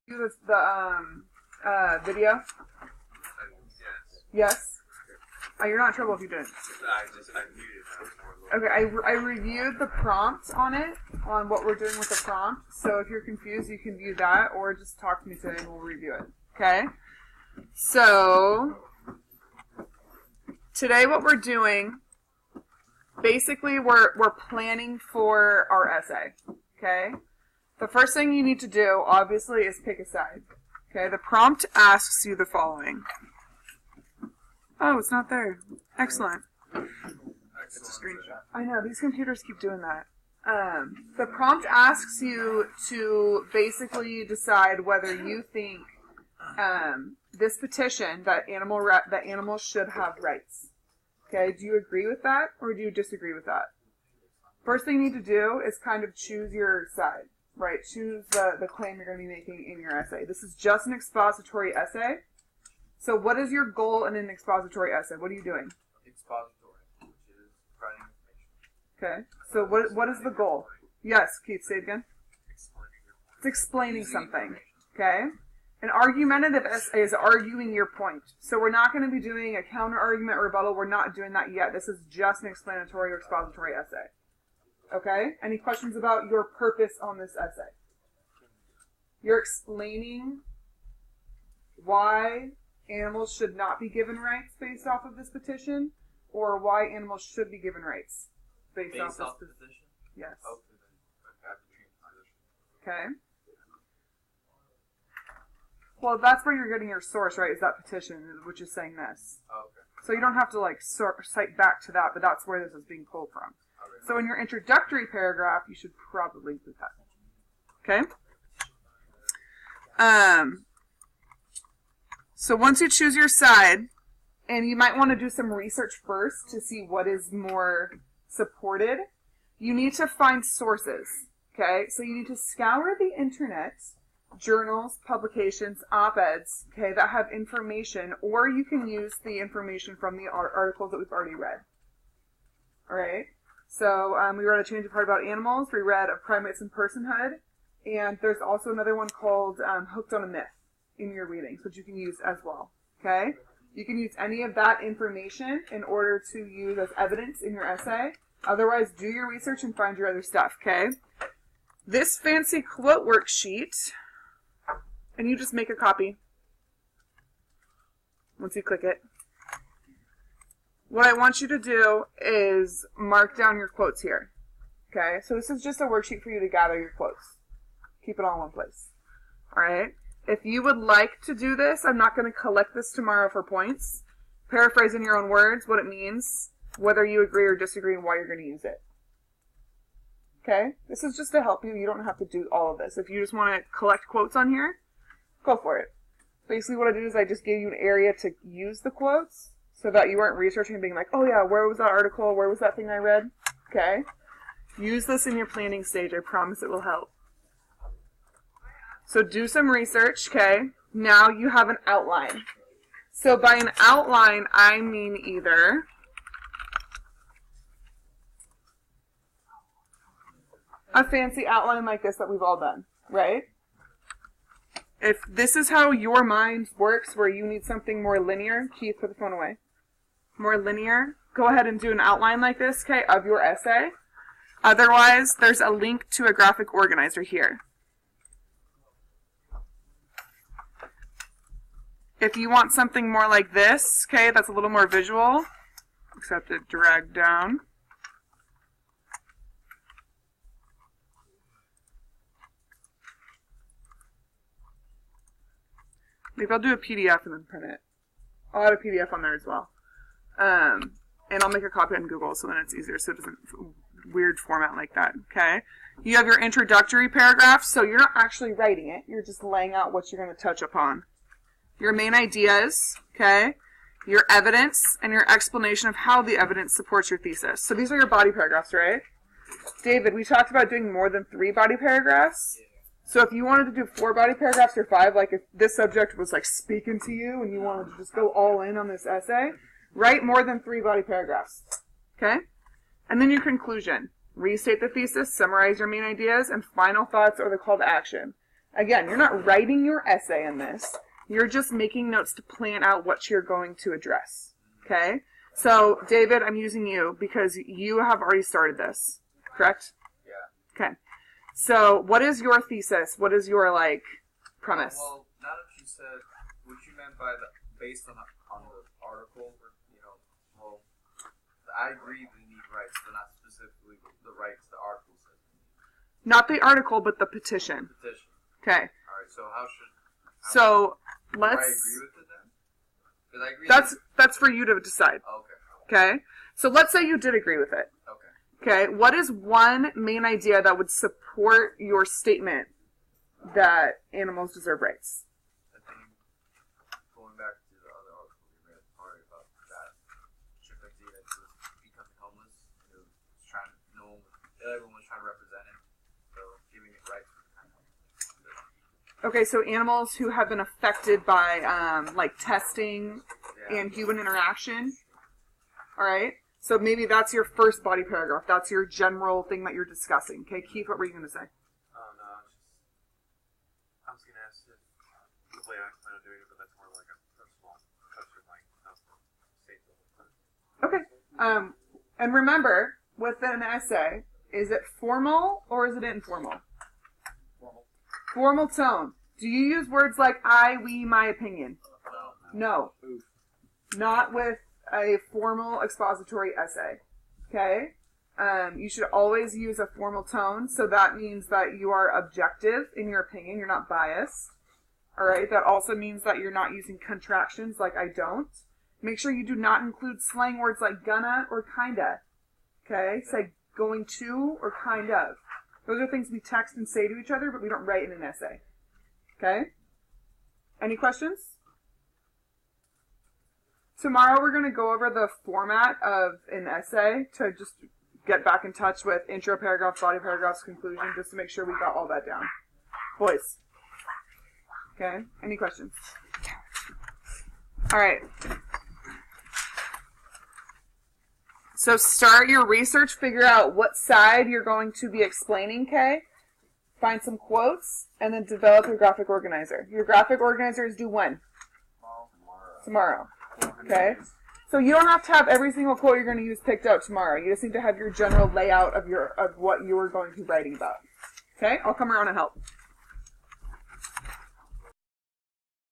Do the video? Yes. Yes? Oh, you're not in trouble if you didn't. I muted that. Okay, I reviewed the prompt on it, on what we're doing with the prompt. So if you're confused, you can view that, or just talk to me today and we'll review it. Okay? So, today what we're doing, basically we're planning for our essay. Okay? The first thing you need to do, obviously, is pick a side. Okay? The prompt asks you the following. Oh, it's not there. Excellent. It's a screenshot. I know, these computers keep doing that. The prompt asks you to basically decide whether you think this petition, that animals should have rights. Okay, do you agree with that or do you disagree with that? First thing you need to do is kind of choose your side, right? Choose the claim you're going to be making in your essay. This is just an expository essay. So what is your goal in an expository essay? What are you doing? Expository, which is providing information. Okay, so what is the goal? Yes, Keith, say it again. Explaining your point. It's explaining Using something, information. okay? An argumentative essay is arguing your point. So we're not going to be doing a counter-argument or rebuttal. We're not doing that yet. This is just an explanatory or expository essay. Okay? Any questions about your purpose on this essay? You're explaining why animals should not be given rights based off of this petition, or why animals should be given rights based off this position? Yes. Okay, then I have to change position. Okay. Well, that's where you're getting your source, right? Is that petition, which is saying this. Okay. So you don't have to cite back to that, but that's where this is being pulled from. Okay. So in your introductory paragraph, you should probably include that. Okay. So once you choose your side, and you might want to do some research first to see what is more supported, you need to find sources. Okay. So you need to scour the internet, journals, publications, op-eds, okay, that have information, or you can use the information from the articles that we've already read. All right. So we read A Change of Heart About Animals. We read Of Primates and Personhood. And there's also another one called Hooked on a Myth in your readings, which you can use as well. Okay. You can use any of that information in order to use as evidence in your essay. Otherwise, do your research and find your other stuff. Okay. This fancy quote worksheet. And you just make a copy once you click it. What I want you to do is mark down your quotes here. Okay, so this is just a worksheet for you to gather your quotes. Keep it all in one place. Alright, if you would like to do this, I'm not going to collect this tomorrow for points. Paraphrase in your own words what it means, whether you agree or disagree, and why you're going to use it. Okay, this is just to help you. You don't have to do all of this. If you just want to collect quotes on here, go for it. Basically what I did is I just gave you an area to use the quotes so that you weren't researching and being like, oh yeah, where was that article? Where was that thing I read? Okay. Use this in your planning stage. I promise it will help. So do some research, okay? Now you have an outline. So by an outline, I mean either a fancy outline like this that we've all done, right? If this is how your mind works, where you need something more linear, Keith, put the phone away. More linear, go ahead and do an outline like this, okay, of your essay. Otherwise, there's a link to a graphic organizer here. If you want something more like this, okay, that's a little more visual, except it dragged down. Maybe I'll do a PDF and then print it. I'll add a PDF on there as well. And I'll make a copy on Google so then it's easier so it doesn't weird format like that, okay? You have your introductory paragraph, so you're not actually writing it. You're just laying out what you're going to touch upon. Your main ideas, okay? Your evidence and your explanation of how the evidence supports your thesis. So these are your body paragraphs, right? David, we talked about doing more than 3 body paragraphs. So if you wanted to do 4 body paragraphs or 5, like if this subject was like speaking to you and you wanted to just go all in on this essay, write more than 3 body paragraphs. Okay? And then your conclusion. Restate the thesis, summarize your main ideas, and final thoughts or the call to action. Again, you're not writing your essay in this. You're just making notes to plan out what you're going to address. Okay? So, David, I'm using you because you have already started this. Correct? Yeah. Okay. So, what is your thesis? What is your, premise? Well, now that you said what you meant by based on the article, well, I agree we need rights, but not specifically the rights the article says. Not the article, but the petition. Petition. Okay. All right. So So do let's. I agree with it then? 'Cause I agree. That's for you to decide. Okay. Okay. So let's say you did agree with it. Okay. Okay. What is one main idea that would support your statement that animals deserve rights? I think going back to the other article we read, sorry about that chimpanzee that was becoming homeless, who was trying, everyone was trying to represent him, so giving it rights was kind of. Okay, so animals who have been affected by testing and human interaction. All right. So maybe that's your first body paragraph. That's your general thing that you're discussing. Okay, Keith, what were you going to say? Oh, no, I was going to ask if the way I plan on doing it, but that's more like a personal touch of not safe. Okay. And remember, with an essay, is it formal or is it informal? Formal. Formal tone. Do you use words like I, we, my opinion? No. Not with a formal expository essay. Okay? You should always use a formal tone, so that means that you are objective in your opinion, you're not biased. Alright? That also means that you're not using contractions like I don't. Make sure you do not include slang words like gonna or kinda. Okay? Say going to or kind of. Those are things we text and say to each other, but we don't write in an essay. Okay? Any questions? Tomorrow we're going to go over the format of an essay to just get back in touch with intro paragraph, body paragraphs, conclusion, just to make sure we got all that down. Boys. Okay? Any questions? All right. So start your research, figure out what side you're going to be explaining, okay? Find some quotes, and then develop your graphic organizer. Your graphic organizer is due when? Tomorrow. Okay? So you don't have to have every single quote you're going to use picked out tomorrow. You just need to have your general layout of what you are going to be writing about. Okay? I'll come around and help.